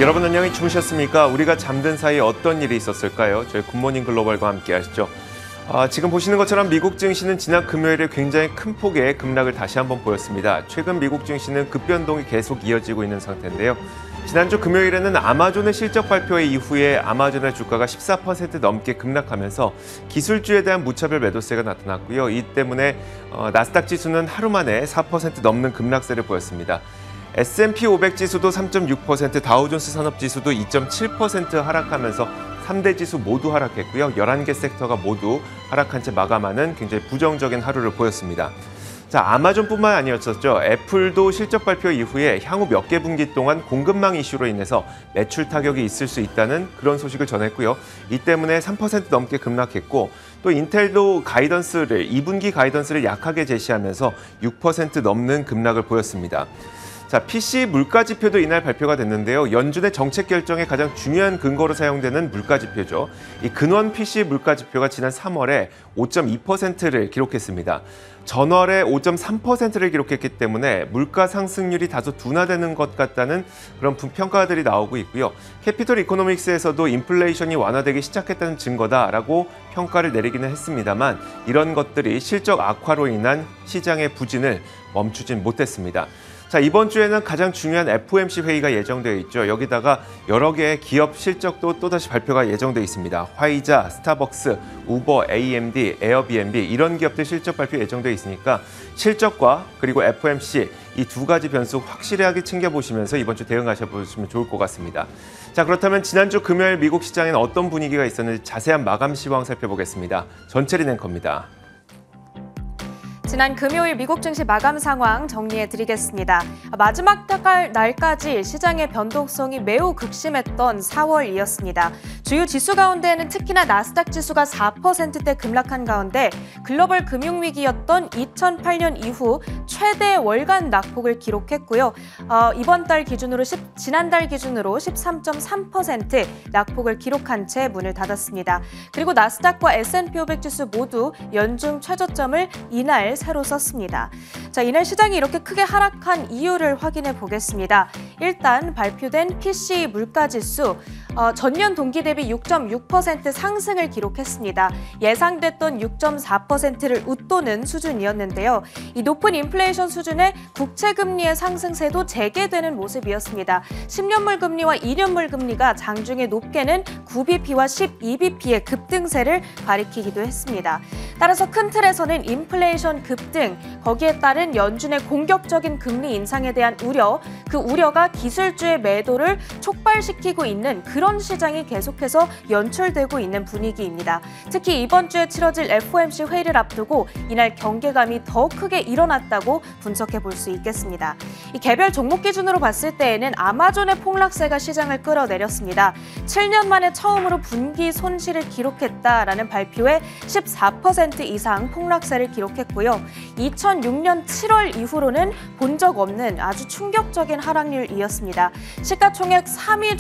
여러분 안녕히 주무셨습니까? 우리가 잠든 사이 어떤 일이 있었을까요? 저희 굿모닝 글로벌과 함께 하시죠. 지금 보시는 것처럼 미국 증시는 지난 금요일에 굉장히 큰 폭의 급락을 다시 한번 보였습니다. 최근 미국 증시는 급변동이 계속 이어지고 있는 상태인데요. 지난주 금요일에는 아마존의 실적 발표 이후에 아마존의 주가가 14% 넘게 급락하면서 기술주에 대한 무차별 매도세가 나타났고요. 이 때문에 나스닥 지수는 하루 만에 4% 넘는 급락세를 보였습니다. S&P 500 지수도 3.6%, 다우존스 산업지수도 2.7% 하락하면서 3대 지수 모두 하락했고요. 11개 섹터가 모두 하락한 채 마감하는 굉장히 부정적인 하루를 보였습니다. 자, 아마존뿐만 아니었었죠. 애플도 실적 발표 이후에 향후 몇 개 분기 동안 공급망 이슈로 인해서 매출 타격이 있을 수 있다는 그런 소식을 전했고요. 이 때문에 3% 넘게 급락했고 또 인텔도 가이던스를 2분기 가이던스를 약하게 제시하면서 6% 넘는 급락을 보였습니다. 자, PC 물가지표도 이날 발표가 됐는데요. 연준의 정책 결정에 가장 중요한 근거로 사용되는 물가지표죠. 이 근원 PC 물가지표가 지난 3월에 5.2%를 기록했습니다. 전월에 5.3%를 기록했기 때문에 물가 상승률이 다소 둔화되는 것 같다는 그런 평가들이 나오고 있고요. 캐피털 이코노믹스에서도 인플레이션이 완화되기 시작했다는 증거다라고 평가를 내리기는 했습니다만 이런 것들이 실적 악화로 인한 시장의 부진을 멈추진 못했습니다. 자, 이번 주에는 가장 중요한 FOMC 회의가 예정되어 있죠. 여기다가 여러 개의 기업 실적도 또다시 발표가 예정되어 있습니다. 화이자, 스타벅스, 우버, AMD, 에어비앤비 이런 기업들 실적 발표 예정되어 있으니까 실적과 그리고 FOMC 이 두 가지 변수 확실하게 챙겨보시면서 이번 주 대응하셔보시면 좋을 것 같습니다. 자, 그렇다면 지난주 금요일 미국 시장에는 어떤 분위기가 있었는지 자세한 마감 시황 살펴보겠습니다. 전채린 앵커입니다. 지난 금요일 미국 증시 마감 상황 정리해드리겠습니다. 마지막 날까지 시장의 변동성이 매우 극심했던 4월이었습니다. 주요 지수 가운데에는 특히나 나스닥 지수가 4%대 급락한 가운데 글로벌 금융위기였던 2008년 이후 최대 월간 낙폭을 기록했고요. 지난달 기준으로 13.3% 낙폭을 기록한 채 문을 닫았습니다. 그리고 나스닥과 S&P 500 지수 모두 연중 최저점을 이날 새로 썼습니다. 자, 이날 시장이 이렇게 크게 하락한 이유를 확인해 보겠습니다. 일단 발표된 PC 물가지수 전년 동기 대비 6.6% 상승을 기록했습니다. 예상됐던 6.4%를 웃도는 수준이었는데요. 이 높은 인플레이션 수준에 국채금리의 상승세도 재개되는 모습이었습니다. 10년물 금리와 2년물 금리가 장중에 높게는 9bp와 12bp의 급등세를 가리키기도 했습니다. 따라서 큰 틀에서는 인플레이션 급등, 거기에 따른 연준의 공격적인 금리 인상에 대한 우려, 그 우려가 기술주의 매도를 촉발시키고 있는 그런 시장이 계속해서 연출되고 있는 분위기입니다. 특히 이번 주에 치러질 FOMC 회의를 앞두고 이날 경계감이 더 크게 일어났다고 분석해 볼 수 있겠습니다. 이 개별 종목 기준으로 봤을 때에는 아마존의 폭락세가 시장을 끌어내렸습니다. 7년 만에 처음으로 분기 손실을 기록했다라는 발표에 14% 이상 폭락세를 기록했고요. 2006년 7월 이후로는 본 적 없는 아주 충격적인 하락률이었습니다. 시가총액 3위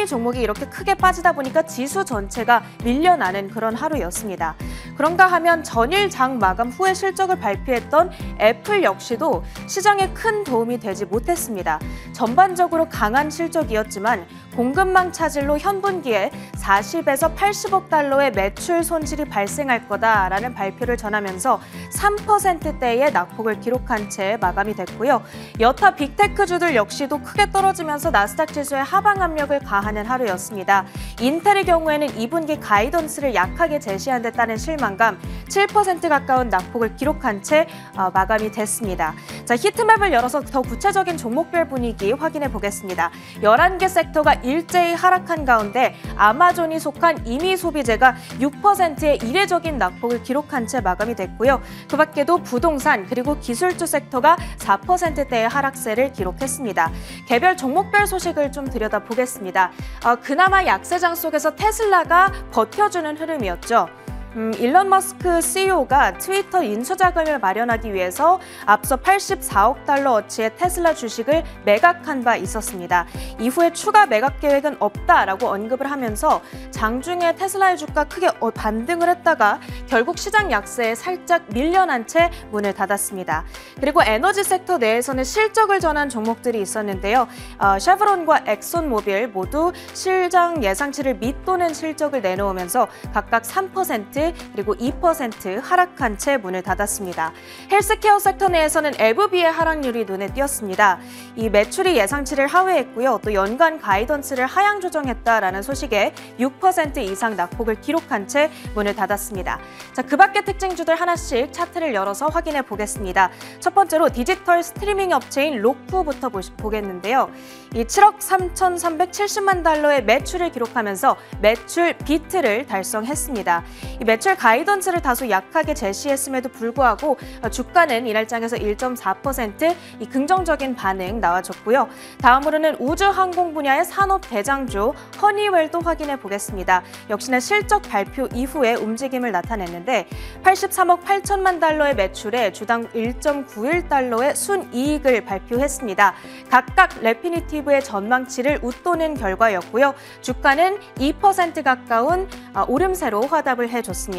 종목이 이렇게 크게 빠지다 보니까 지수 전체가 밀려나는 그런 하루였습니다. 그런가 하면 전일 장 마감 후에 실적을 발표했던 애플 역시도 시장에 큰 도움이 되지 못했습니다. 전반적으로 강한 실적이었지만 공급망 차질로 현분기에 40에서 80억 달러의 매출 손실이 발생할 거다라는 발표를 전하면서 3%대의 낙폭을 기록한 채 마감이 됐고요. 여타 빅테크주들 역시도 크게 떨어지면서 나스닥 지수에 하방 압력을 가하는 하루였습니다. 인텔의 경우에는 2분기 가이던스를 약하게 제시한 데 따른 실망감, 7% 가까운 낙폭을 기록한 채 마감이 됐습니다. 자, 히트맵을 열어서 더 구체적인 종목별 분위기 확인해 보겠습니다. 11개 섹터가 일제히 하락한 가운데 아마존이 속한 임의소비재가 6%의 이례적인 낙폭을 기록한 채 마감이 됐고요. 그 밖에도 부동산 그리고 기술주 섹터가 4%대의 하락세를 기록했습니다. 개별 종목별 소식을 좀 들여다보겠습니다. 그나마 약세장 속에서 테슬라가 버텨주는 흐름이었죠. 일론 머스크 CEO가 트위터 인수자금을 마련하기 위해서 앞서 84억 달러 어치의 테슬라 주식을 매각한 바 있었습니다. 이후에 추가 매각 계획은 없다라고 언급을 하면서 장중에 테슬라의 주가 크게 반등을 했다가 결국 시장 약세에 살짝 밀려난 채 문을 닫았습니다. 그리고 에너지 섹터 내에서는 실적을 전한 종목들이 있었는데요. 쉐브론과 엑손모빌 모두 시장 예상치를 밑도는 실적을 내놓으면서 각각 3% 그리고 2% 하락한 채 문을 닫았습니다. 헬스케어 섹터 내에서는 에브비의 하락률이 눈에 띄었습니다. 이 매출이 예상치를 하회했고요. 또 연간 가이던스를 하향 조정했다라는 소식에 6% 이상 낙폭을 기록한 채 문을 닫았습니다. 자, 그 밖의 특징주들 하나씩 차트를 열어서 확인해 보겠습니다. 첫 번째로 디지털 스트리밍 업체인 로쿠부터 보겠는데요. 이 7억 3,370만 달러의 매출을 기록하면서 매출 비트를 달성했습니다. 이 매출 가이던스를 다소 약하게 제시했음에도 불구하고 주가는 이날장에서 1.4% 이 긍정적인 반응 나와줬고요. 다음으로는 우주항공 분야의 산업 대장주 허니웰도 확인해 보겠습니다. 역시나 실적 발표 이후에 움직임을 나타냈는데 83억 8천만 달러의 매출에 주당 1.91달러의 순이익을 발표했습니다. 각각 레피니티브의 전망치를 웃도는 결과였고요. 주가는 2% 가까운 오름세로 화답을 해줬습니다.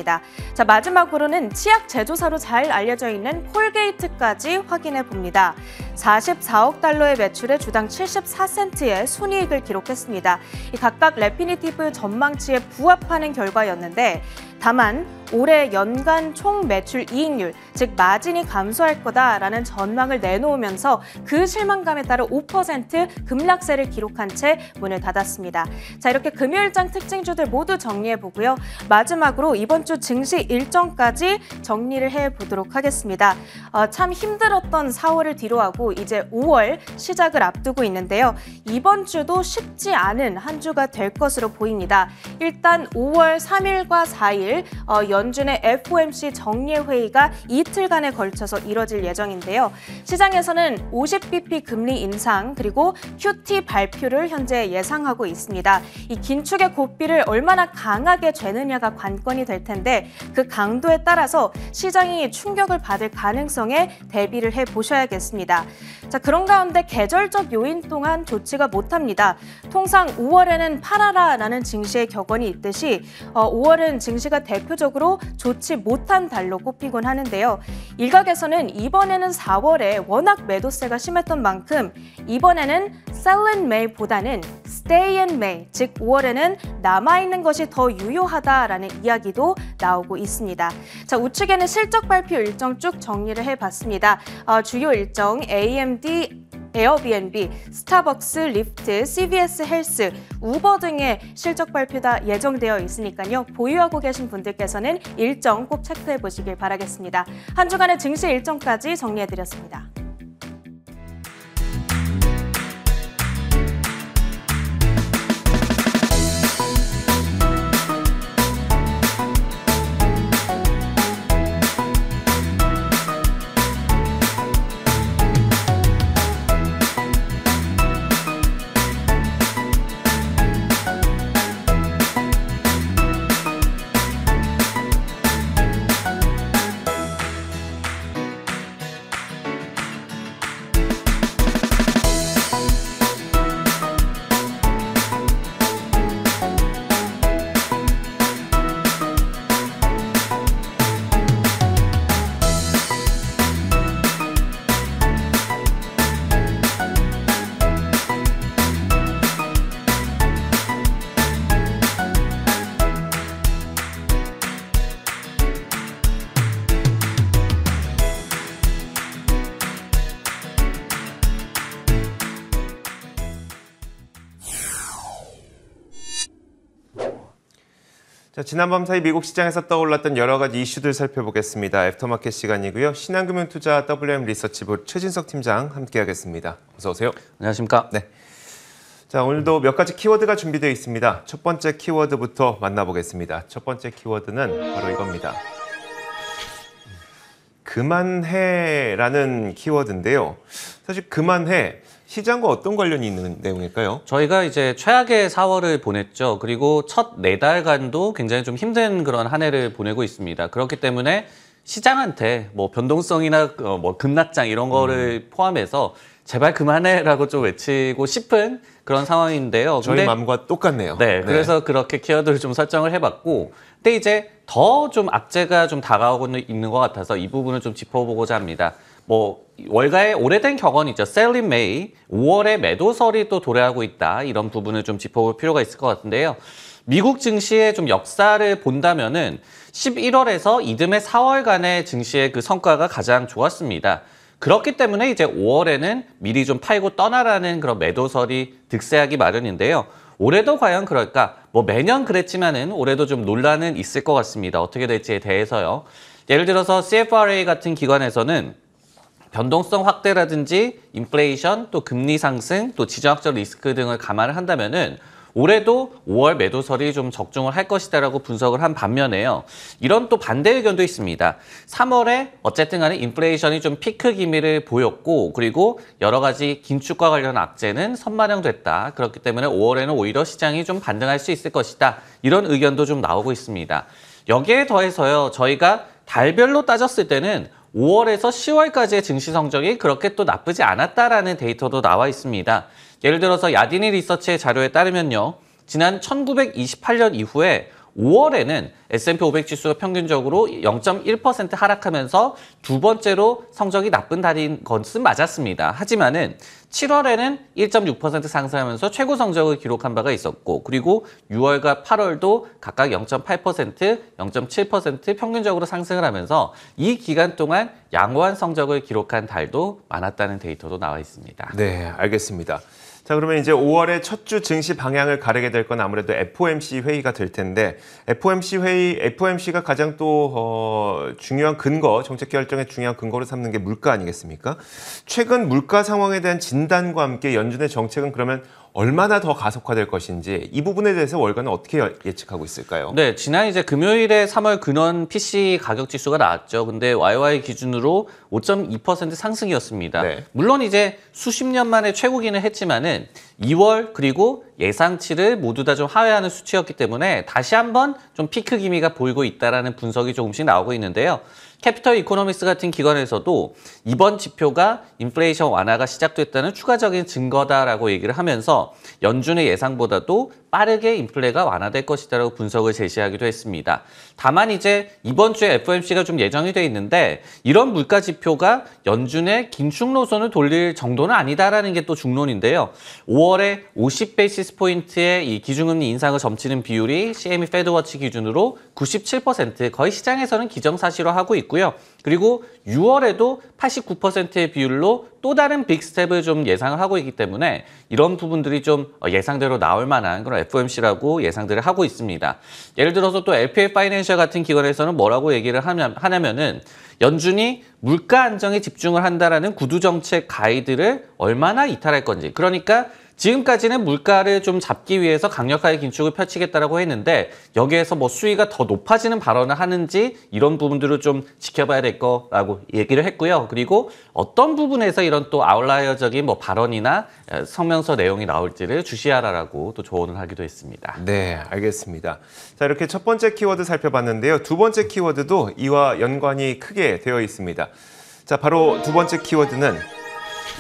자, 마지막으로는 치약 제조사로 잘 알려져 있는 콜게이트까지 확인해 봅니다. 44억 달러의 매출에 주당 74센트의 순이익을 기록했습니다. 각각 레피니티브 전망치에 부합하는 결과였는데 다만 올해 연간 총 매출 이익률, 즉 마진이 감소할 거다라는 전망을 내놓으면서 그 실망감에 따라 5% 급락세를 기록한 채 문을 닫았습니다. 자, 이렇게 금요일장 특징주들 모두 정리해보고요. 마지막으로 이번 주 증시 일정까지 정리를 해보도록 하겠습니다. 참 힘들었던 4월을 뒤로하고 이제 5월 시작을 앞두고 있는데요. 이번 주도 쉽지 않은 한 주가 될 것으로 보입니다. 일단 5월 3일과 4일 연준의 FOMC 정례 회의가 이틀간에 걸쳐서 이뤄질 예정인데요. 시장에서는 50bp 금리 인상 그리고 QT 발표를 현재 예상하고 있습니다. 이 긴축의 고삐를 얼마나 강하게 죄느냐가 관건이 될 텐데 그 강도에 따라서 시장이 충격을 받을 가능성에 대비를 해보셔야겠습니다. 자, 그런 가운데 계절적 요인 또한 좋지가 못합니다. 통상 5월에는 팔아라라는 증시의 격언이 있듯이 5월은 증시가 대표적으로 좋지 못한 달로 꼽히곤 하는데요. 일각에서는 이번에는 4월에 워낙 매도세가 심했던 만큼 이번에는 sell in May보다는 stay in May, 즉 5월에는 남아있는 것이 더 유효하다라는 이야기도 나오고 있습니다. 자, 우측에는 실적 발표 일정 쭉 정리를 해봤습니다. 주요 일정 AMD, 에어비앤비, 스타벅스, 리프트, CVS 헬스, 우버 등의 실적 발표가 예정되어 있으니까요. 보유하고 계신 분들께서는 일정 꼭 체크해 보시길 바라겠습니다. 한 주간의 증시 일정까지 정리해드렸습니다. 자, 지난 밤 사이 미국 시장에서 떠올랐던 여러 가지 이슈들 살펴보겠습니다. 애프터마켓 시간이고요. 신한금융투자 WM 리서치부 최진석 팀장 함께하겠습니다. 어서 오세요. 안녕하십니까? 네. 자, 오늘도 몇 가지 키워드가 준비되어 있습니다. 첫 번째 키워드부터 만나보겠습니다. 첫 번째 키워드는 바로 이겁니다. 그만해라는 키워드인데요. 사실 그만해 시장과 어떤 관련이 있는 내용일까요? 저희가 이제 최악의 4월을 보냈죠. 그리고 첫 4달간도 굉장히 좀 힘든 그런 한 해를 보내고 있습니다. 그렇기 때문에 시장한테 뭐 변동성이나 뭐 급락장 이런 거를 포함해서 제발 그만해라고 좀 외치고 싶은 그런 상황인데요. 저희 마음과 똑같네요. 네, 그래서 그렇게 키워드를 좀 설정을 해봤고, 근데 이제 더 좀 악재가 좀 다가오고 있는 것 같아서 이 부분을 좀 짚어보고자 합니다. 뭐 월가의 오래된 격언이 있죠. 셀린 메이, 5월에 매도설이 또 도래하고 있다. 이런 부분을 좀 짚어볼 필요가 있을 것 같은데요. 미국 증시의 좀 역사를 본다면은 11월에서 이듬해 4월간의 증시의 그 성과가 가장 좋았습니다. 그렇기 때문에 이제 5월에는 미리 좀 팔고 떠나라는 그런 매도설이 득세하기 마련인데요. 올해도 과연 그럴까? 뭐 매년 그랬지만은 올해도 좀 논란은 있을 것 같습니다. 어떻게 될지에 대해서요. 예를 들어서 CFRA 같은 기관에서는 변동성 확대라든지 인플레이션, 또 금리 상승, 또 지정학적 리스크 등을 감안을 한다면은 올해도 5월 매도설이 좀 적중을 할 것이다라고 분석을 한 반면에요. 이런 또 반대 의견도 있습니다. 3월에 어쨌든 간에 인플레이션이 좀 피크 기미를 보였고, 그리고 여러 가지 긴축과 관련 악재는 선반영됐다. 그렇기 때문에 5월에는 오히려 시장이 좀 반등할 수 있을 것이다. 이런 의견도 좀 나오고 있습니다. 여기에 더해서요, 저희가 달별로 따졌을 때는 5월에서 10월까지의 증시 성적이 그렇게 또 나쁘지 않았다라는 데이터도 나와 있습니다. 예를 들어서 야디니 리서치의 자료에 따르면요. 지난 1928년 이후에 5월에는 S&P 500 지수가 평균적으로 0.1% 하락하면서 두 번째로 성적이 나쁜 달인 것은 맞았습니다. 하지만은 7월에는 1.6% 상승하면서 최고 성적을 기록한 바가 있었고, 그리고 6월과 8월도 각각 0.8%, 0.7% 평균적으로 상승을 하면서 이 기간 동안 양호한 성적을 기록한 달도 많았다는 데이터도 나와 있습니다. 네, 알겠습니다. 자, 그러면 이제 5월의 첫 주 증시 방향을 가르게 될 건 아무래도 FOMC 회의가 될 텐데, FOMC가 가장 또 중요한 근거, 정책 결정의 중요한 근거로 삼는 게 물가 아니겠습니까? 최근 물가 상황에 대한 진단과 함께 연준의 정책은 그러면 얼마나 더 가속화될 것인지, 이 부분에 대해서 월가는 어떻게 예측하고 있을까요? 네, 지난 이제 금요일에 3월 근원 PC 가격 지수가 나왔죠. 근데 YY 기준으로 5.2% 상승이었습니다. 네. 물론 이제 수십 년 만에 최고기는 했지만은 2월 그리고 예상치를 모두 다 좀 하회하는 수치였기 때문에 다시 한번 좀 피크 기미가 보이고 있다라는 분석이 조금씩 나오고 있는데요. 캐피털 이코노믹스 같은 기관에서도 이번 지표가 인플레이션 완화가 시작됐다는 추가적인 증거다라고 얘기를 하면서 연준의 예상보다도 빠르게 인플레가 완화될 것이다라고 분석을 제시하기도 했습니다. 다만 이제 이번 주에 FOMC가 좀 예정이 돼 있는데 이런 물가 지표가 연준의 긴축 노선을 돌릴 정도는 아니다라는 게 또 중론인데요. 5월에 50베이시스 포인트의 이 기준금리 인상을 점치는 비율이 CME 페드워치 기준으로 97%, 거의 시장에서는 기정사실화하고 있고요. 그리고 6월에도 89%의 비율로 또 다른 빅스텝을 좀 예상을 하고 있기 때문에 이런 부분들이 좀 예상대로 나올 만한 그런 FOMC라고 예상들을 하고 있습니다. 예를 들어서 또 LPA 파이낸셜 같은 기관에서는 뭐라고 얘기를 하냐면은 연준이 물가 안정에 집중을 한다라는 구두 정책 가이드를 얼마나 이탈할 건지, 그러니까 지금까지는 물가를 좀 잡기 위해서 강력하게 긴축을 펼치겠다라고 했는데 여기에서 뭐 수위가 더 높아지는 발언을 하는지 이런 부분들을 좀 지켜봐야 될 거라고 얘기를 했고요. 그리고 어떤 부분에서 이런 또 아웃라이어적인 뭐 발언이나 성명서 내용이 나올지를 주시하라라고 또 조언을 하기도 했습니다. 네, 알겠습니다. 자, 이렇게 첫 번째 키워드 살펴봤는데요. 두 번째 키워드도 이와 연관이 크게 되어 있습니다. 자, 바로 두 번째 키워드는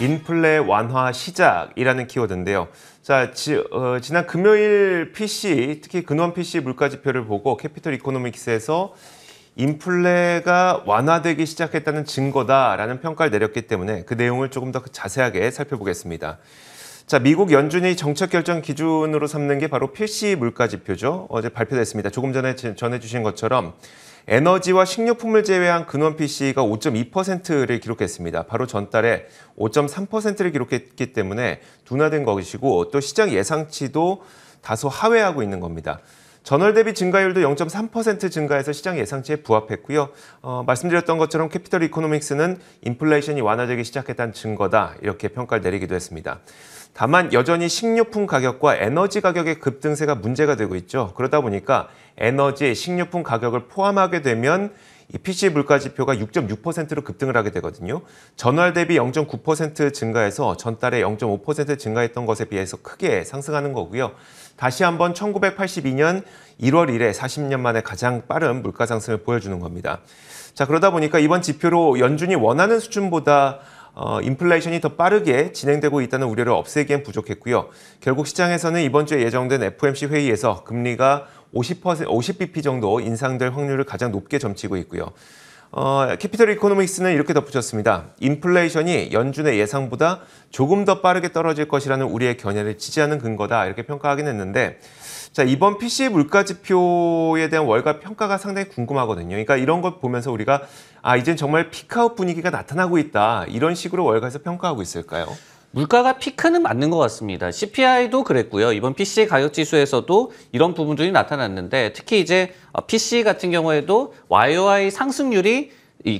인플레 완화 시작이라는 키워드인데요. 자, 지난 금요일 PC, 특히 근원 PC 물가 지표를 보고 캐피털 이코노믹스에서 인플레가 완화되기 시작했다는 증거다라는 평가를 내렸기 때문에 그 내용을 조금 더 자세하게 살펴보겠습니다. 자, 미국 연준이 정책 결정 기준으로 삼는 게 바로 PC 물가 지표죠. 어제 발표됐습니다. 조금 전에 전해주신 것처럼 에너지와 식료품을 제외한 근원 PC가 5.2%를 기록했습니다. 바로 전달에 5.3%를 기록했기 때문에 둔화된 것이고 또 시장 예상치도 다소 하회하고 있는 겁니다. 전월 대비 증가율도 0.3% 증가해서 시장 예상치에 부합했고요. 말씀드렸던 것처럼 캐피털 이코노믹스는 인플레이션이 완화되기 시작했다는 증거다, 이렇게 평가를 내리기도 했습니다. 다만 여전히 식료품 가격과 에너지 가격의 급등세가 문제가 되고 있죠. 그러다 보니까 에너지, 식료품 가격을 포함하게 되면 이 PC 물가 지표가 6.6%로 급등을 하게 되거든요. 전월 대비 0.9% 증가해서 전달에 0.5% 증가했던 것에 비해서 크게 상승하는 거고요. 다시 한번 1982년 1월 1일 40년 만에 가장 빠른 물가 상승을 보여주는 겁니다. 자, 그러다 보니까 이번 지표로 연준이 원하는 수준보다 인플레이션이 더 빠르게 진행되고 있다는 우려를 없애기엔 부족했고요. 결국 시장에서는 이번 주에 예정된 FOMC 회의에서 금리가 50bp 정도 인상될 확률을 가장 높게 점치고 있고요. 캐피털 이코노믹스는 이렇게 덧붙였습니다. 인플레이션이 연준의 예상보다 조금 더 빠르게 떨어질 것이라는 우리의 견해를 지지하는 근거다 이렇게 평가하긴 했는데 자, 이번 PC 물가 지표에 대한 월가 평가가 상당히 궁금하거든요. 그러니까 이런 걸 보면서 우리가 이젠 정말 피크아웃 분위기가 나타나고 있다. 이런 식으로 월가에서 평가하고 있을까요? 물가가 피크는 맞는 것 같습니다. CPI도 그랬고요. 이번 PC 가격 지수에서도 이런 부분들이 나타났는데 특히 이제 PC 같은 경우에도 YOY 상승률이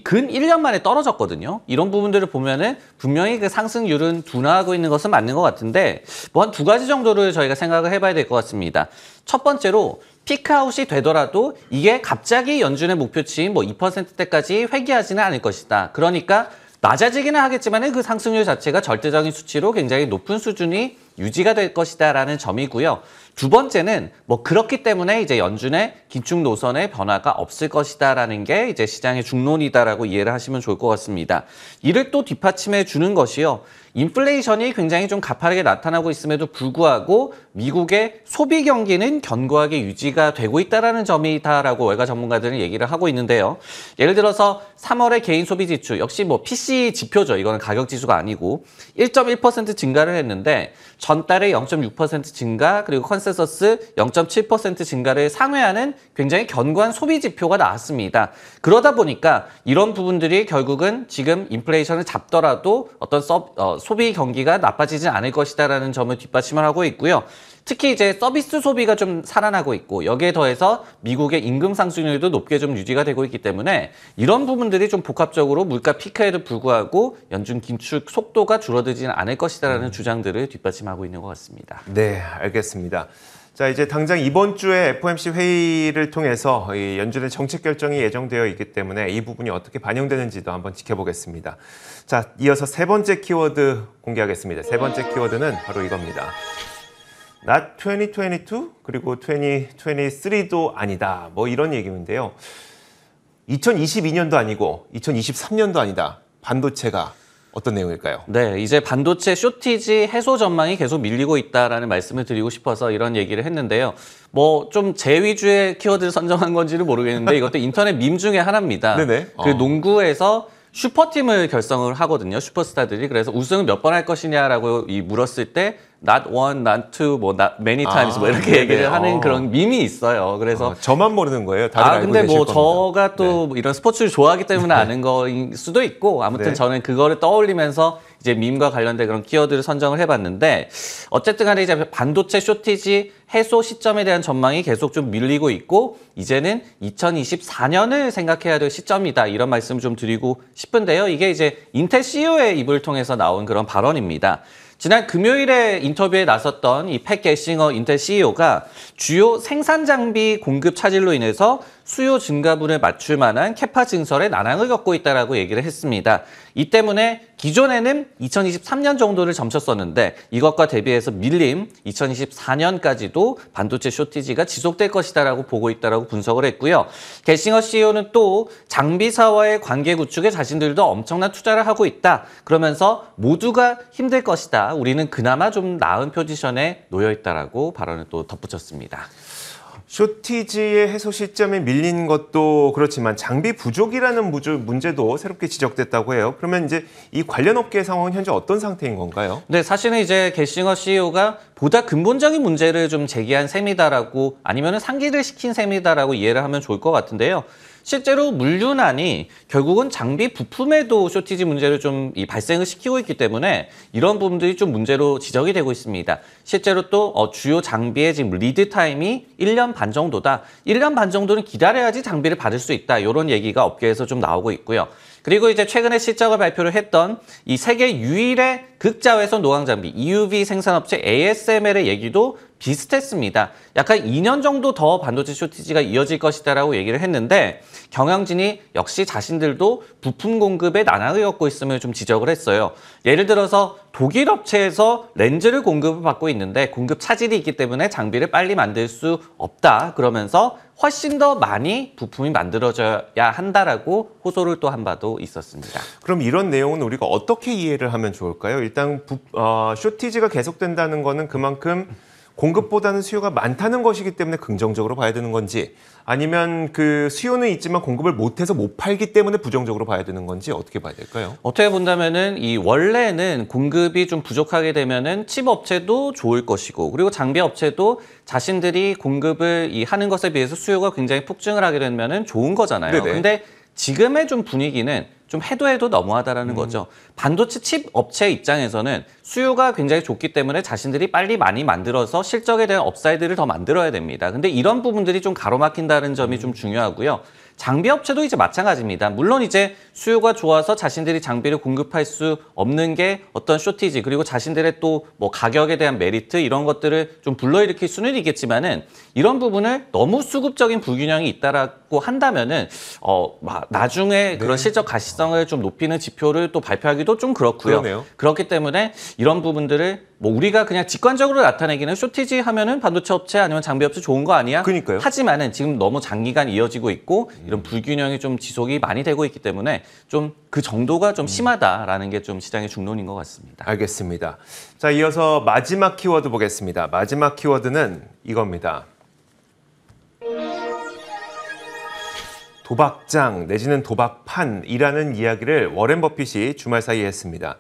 근 1년 만에 떨어졌거든요. 이런 부분들을 보면은 분명히 그 상승률은 둔화하고 있는 것은 맞는 것 같은데 뭐 한 두 가지 정도를 저희가 생각을 해봐야 될 것 같습니다. 첫 번째로 피크아웃이 되더라도 이게 갑자기 연준의 목표치인 뭐 2%대까지 회귀하지는 않을 것이다. 그러니까 낮아지기는 하겠지만 그 상승률 자체가 절대적인 수치로 굉장히 높은 수준이 유지가 될 것이다라는 점이고요. 두 번째는 뭐 그렇기 때문에 이제 연준의 기축 노선의 변화가 없을 것이다라는 게 이제 시장의 중론이다라고 이해를 하시면 좋을 것 같습니다. 이를 또 뒷받침해 주는 것이요. 인플레이션이 굉장히 좀 가파르게 나타나고 있음에도 불구하고 미국의 소비 경기는 견고하게 유지가 되고 있다는 점이다라고 월가 전문가들은 얘기를 하고 있는데요. 예를 들어서 3월의 개인 소비 지출, 역시 뭐 PC 지표죠. 이거는 가격 지수가 아니고 1.1% 증가를 했는데 전달에 0.6% 증가 그리고 컨센서스 0.7% 증가를 상회하는 굉장히 견고한 소비 지표가 나왔습니다. 그러다 보니까 이런 부분들이 결국은 지금 인플레이션을 잡더라도 어떤 소비 경기가 나빠지지 않을 것이다라는 점을 뒷받침을 하고 있고요. 특히 이제 서비스 소비가 좀 살아나고 있고 여기에 더해서 미국의 임금 상승률도 높게 좀 유지가 되고 있기 때문에 이런 부분들이 좀 복합적으로 물가 피크에도 불구하고 연준 긴축 속도가 줄어들지는 않을 것이다라는 주장들을 뒷받침하고 있는 것 같습니다. 네, 알겠습니다. 자, 이제 당장 이번 주에 FOMC 회의를 통해서 이 연준의 정책 결정이 예정되어 있기 때문에 이 부분이 어떻게 반영되는지도 한번 지켜보겠습니다. 자, 이어서 세 번째 키워드 공개하겠습니다. 세 번째 키워드는 바로 이겁니다. Not 2022 그리고 2023도 아니다. 뭐 이런 얘기인데요. 2022년도 아니고 2023년도 아니다. 반도체가 어떤 내용일까요? 네, 이제 반도체 쇼티지 해소 전망이 계속 밀리고 있다라는 말씀을 드리고 싶어서 이런 얘기를 했는데요. 뭐 좀 제 위주의 키워드를 선정한 건지는 모르겠는데 이것도 인터넷 밈 중에 하나입니다. 네네. 그 농구에서 슈퍼팀을 결성을 하거든요. 슈퍼스타들이. 그래서 우승을 몇 번 할 것이냐라고 물었을 때 not one, not two, 뭐 not many times 뭐 이렇게 얘기를 하는 그런 밈이 있어요. 그래서 저만 모르는 거예요. 다들 알고 근데 뭐 계실 저가 또 이런 스포츠를 좋아하기 때문에 아는 거일 수도 있고 아무튼 저는 그거를 떠올리면서 이제 밈과 관련된 그런 키워드를 선정을 해봤는데 어쨌든 간에 이제 반도체 쇼티지 해소 시점에 대한 전망이 계속 좀 밀리고 있고 이제는 2024년을 생각해야 될 시점이다 이런 말씀 좀 드리고 싶은데요. 이게 이제 인텔 CEO의 입을 통해서 나온 그런 발언입니다. 지난 금요일에 인터뷰에 나섰던 이 팻 게싱어 인텔 CEO가 주요 생산 장비 공급 차질로 인해서 수요 증가분을 맞출 만한 캐파 증설에 난항을 겪고 있다라고 얘기를 했습니다. 이 때문에 기존에는 2023년 정도를 점쳤었는데 이것과 대비해서 밀림 2024년까지도 반도체 쇼티지가 지속될 것이다라고 보고 있다라고 분석을 했고요. 게싱어 CEO는 또 장비사와의 관계 구축에 자신들도 엄청난 투자를 하고 있다. 그러면서 모두가 힘들 것이다. 우리는 그나마 좀 나은 포지션에 놓여 있다라고 발언을 또 덧붙였습니다. 쇼티지의 해소 시점에 밀린 것도 그렇지만 장비 부족이라는 문제도 새롭게 지적됐다고 해요. 그러면 이제 이 관련 업계의 상황은 현재 어떤 상태인 건가요? 네, 사실은 이제 게싱어 CEO가 보다 근본적인 문제를 좀 제기한 셈이다라고 아니면은 상기를 시킨 셈이다라고 이해를 하면 좋을 것 같은데요. 실제로 물류난이 결국은 장비 부품에도 쇼티지 문제를 좀 발생을 시키고 있기 때문에 이런 부분들이 좀 문제로 지적이 되고 있습니다. 실제로 또 주요 장비의 지금 리드 타임이 1년 반 정도다. 1년 반 정도는 기다려야지 장비를 받을 수 있다. 이런 얘기가 업계에서 좀 나오고 있고요. 그리고 이제 최근에 실적을 발표를 했던 이 세계 유일의 극자외선 노광 장비 EUV 생산업체 ASML의 얘기도 비슷했습니다. 약간 2년 정도 더 반도체 쇼티지가 이어질 것이다라고 얘기를 했는데 경영진이 역시 자신들도 부품 공급에 난항을 겪고 있음을 좀 지적을 했어요. 예를 들어서 독일 업체에서 렌즈를 공급을 받고 있는데 공급 차질이 있기 때문에 장비를 빨리 만들 수 없다. 그러면서 훨씬 더 많이 부품이 만들어져야 한다라고 호소를 또 한 바도 있었습니다. 그럼 이런 내용은 우리가 어떻게 이해를 하면 좋을까요? 일단 쇼티지가 계속된다는 거는 그만큼 공급보다는 수요가 많다는 것이기 때문에 긍정적으로 봐야 되는 건지 아니면 그 수요는 있지만 공급을 못해서 못 팔기 때문에 부정적으로 봐야 되는 건지 어떻게 봐야 될까요? 어떻게 본다면은 이 원래는 공급이 좀 부족하게 되면은 칩 업체도 좋을 것이고 그리고 장비 업체도 자신들이 공급을 하는 것에 비해서 수요가 굉장히 폭증을 하게 되면은 좋은 거잖아요. 네네. 근데 지금의 좀 분위기는 좀 해도 너무하다라는 거죠. 반도체 칩 업체 입장에서는 수요가 굉장히 좋기 때문에 자신들이 빨리 많이 만들어서 실적에 대한 업사이드를 더 만들어야 됩니다. 근데 이런 부분들이 좀 가로막힌다는 점이 좀 중요하고요. 장비 업체도 이제 마찬가지입니다. 물론 이제 수요가 좋아서 자신들이 장비를 공급할 수 없는 게 어떤 쇼티지 그리고 자신들의 또 뭐 가격에 대한 메리트 이런 것들을 좀 불러일으킬 수는 있겠지만은 이런 부분을 너무 수급적인 불균형이 있다라고 한다면은 나중에 그런 실적 가시성을 좀 높이는 지표를 또 발표하기도 좀 그렇고요. 그러네요. 그렇기 때문에 이런 부분들을 뭐 우리가 그냥 직관적으로 나타내기는 쇼티지 하면은 반도체 업체 아니면 장비 업체 좋은 거 아니야? 그러니까요. 하지만은 지금 너무 장기간 이어지고 있고 이런 불균형이 좀 지속이 많이 되고 있기 때문에 좀 그 정도가 좀 심하다라는 게 좀 시장의 중론인 것 같습니다. 알겠습니다. 자, 이어서 마지막 키워드 보겠습니다. 마지막 키워드는 이겁니다. 도박장 내지는 도박판이라는 이야기를 워렌 버핏이 주말 사이에 했습니다.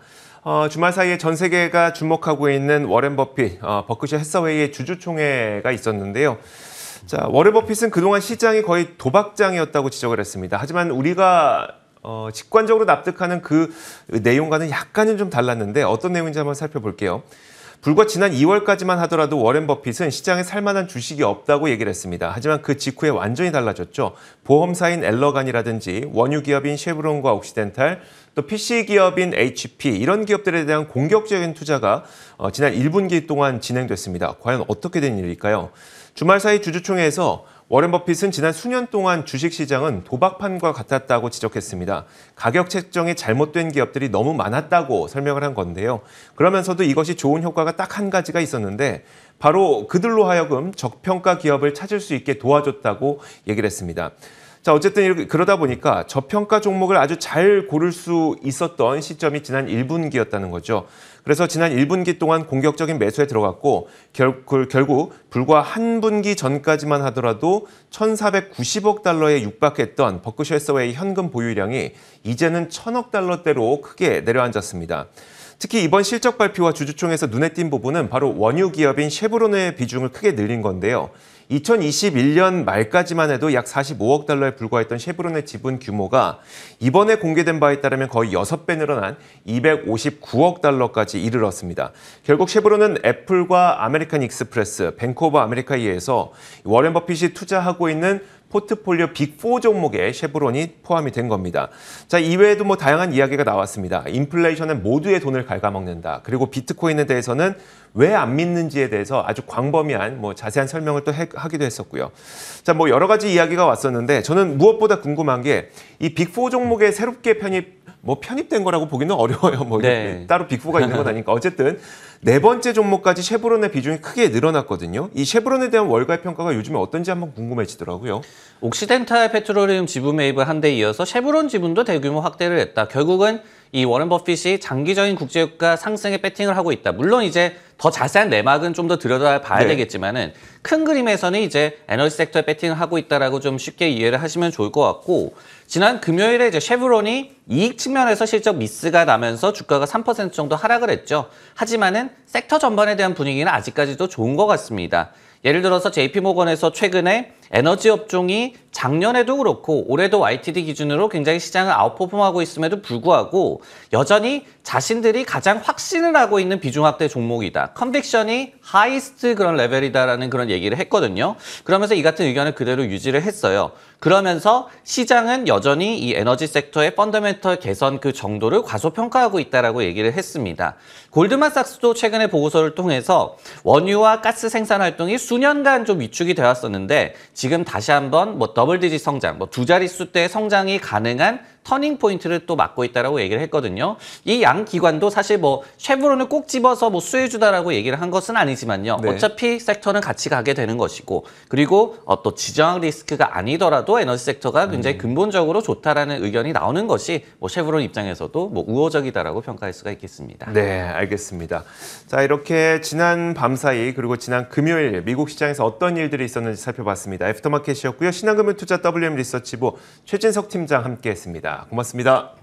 주말 사이에 전 세계가 주목하고 있는 워렌 버핏, 버크셔 해서웨이의 주주총회가 있었는데요. 자, 워렌 버핏은 그동안 시장이 거의 도박장이었다고 지적을 했습니다. 하지만 우리가 직관적으로 납득하는 그 내용과는 약간은 좀 달랐는데 어떤 내용인지 한번 살펴볼게요. 불과 지난 2월까지만 하더라도 워렌 버핏은 시장에 살만한 주식이 없다고 얘기를 했습니다. 하지만 그 직후에 완전히 달라졌죠. 보험사인 엘러간이라든지 원유 기업인 쉐브론과 옥시덴탈, 또 PC 기업인 HP 이런 기업들에 대한 공격적인 투자가 지난 1분기 동안 진행됐습니다. 과연 어떻게 된 일일까요? 주말 사이 주주총회에서 워렌 버핏은 지난 수년 동안 주식시장은 도박판과 같았다고 지적했습니다. 가격 책정이 잘못된 기업들이 너무 많았다고 설명을 한 건데요. 그러면서도 이것이 좋은 효과가 딱 한 가지가 있었는데 바로 그들로 하여금 저평가 기업을 찾을 수 있게 도와줬다고 얘기를 했습니다. 자, 어쨌든 그러다 보니까 저평가 종목을 아주 잘 고를 수 있었던 시점이 지난 1분기였다는 거죠. 그래서 지난 1분기 동안 공격적인 매수에 들어갔고 결국 불과 한 분기 전까지만 하더라도 1,490억 달러에 육박했던 버크셔 해서웨이 현금 보유량이 이제는 1,000억 달러대로 크게 내려앉았습니다. 특히 이번 실적 발표와 주주총회에서 눈에 띈 부분은 바로 원유 기업인 쉐브론의 비중을 크게 늘린 건데요. 2021년 말까지만 해도 약 45억 달러에 불과했던 쉐브론의 지분 규모가 이번에 공개된 바에 따르면 거의 6배 늘어난 259억 달러까지 이르렀습니다. 결국 쉐브론은 애플과 아메리칸 익스프레스, 뱅크 오브 아메리카에서 워렌 버핏이 투자하고 있는 포트폴리오 빅4 종목에 쉐브론이 포함이 된 겁니다. 자, 이외에도 뭐 다양한 이야기가 나왔습니다. 인플레이션은 모두의 돈을 갉아먹는다. 그리고 비트코인에 대해서는 왜 안 믿는지에 대해서 아주 광범위한 자세한 설명을 또 하기도 했었고요. 자, 여러 가지 이야기가 왔었는데 저는 무엇보다 궁금한 게 이 빅4 종목에 새롭게 편입된 거라고 보기는 어려워요. 네. 따로 빅4가 있는 건 아니니까. 어쨌든 네 번째 종목까지 쉐브론의 비중이 크게 늘어났거든요. 이 쉐브론에 대한 월가의 평가가 요즘에 어떤지 한번 궁금해지더라고요. 옥시덴탈 페트롤리움 지분 매입을 한 데 이어서 쉐브론 지분도 대규모 확대를 했다. 결국은 이 워렌 버핏이 장기적인 국제유가 상승에 배팅을 하고 있다. 물론 이제 더 자세한 내막은 좀 더 들여다봐야 되겠지만은 큰 그림에서는 이제 에너지 섹터에 배팅을 하고 있다라고 좀 쉽게 이해를 하시면 좋을 것 같고 지난 금요일에 이제 쉐브론이 이익 측면에서 실적 미스가 나면서 주가가 3% 정도 하락을 했죠. 하지만은 섹터 전반에 대한 분위기는 아직까지도 좋은 것 같습니다. 예를 들어서 JP모건에서 최근에 에너지 업종이 작년에도 그렇고 올해도 YTD 기준으로 굉장히 시장을 아웃퍼폼하고 있음에도 불구하고 여전히 자신들이 가장 확신을 하고 있는 비중 확대 종목이다. 컨빅션이 하이스트 그런 레벨이다라는 그런 얘기를 했거든요. 그러면서 이 같은 의견을 그대로 유지를 했어요. 그러면서 시장은 여전히 이 에너지 섹터의 펀더멘털 개선 그 정도를 과소평가하고 있다라고 얘기를 했습니다. 골드만삭스도 최근에 보고서를 통해서 원유와 가스 생산 활동이 수년간 좀 위축이 되었었는데 지금 다시 한번 뭐 더블 디짓 성장, 뭐 두 자릿수대의 성장이 가능한 터닝 포인트를 또 맞고 있다라고 얘기를 했거든요. 이 양 기관도 사실 뭐 쉐브론을 꼭 집어서 뭐 수혜주다라고 얘기를 한 것은 아니지만요. 네. 어차피 섹터는 같이 가게 되는 것이고 그리고 또 지정학 리스크가 아니더라도 에너지 섹터가 굉장히 근본적으로 좋다라는 의견이 나오는 것이 뭐 쉐브론 입장에서도 뭐 우호적이다라고 평가할 수가 있겠습니다. 네, 알겠습니다. 자, 이렇게 지난 밤사이 그리고 지난 금요일 미국 시장에서 어떤 일들이 있었는지 살펴봤습니다. 애프터마켓이었고요. 신한금융투자 WM 리서치부 최진석 팀장 함께했습니다. 고맙습니다.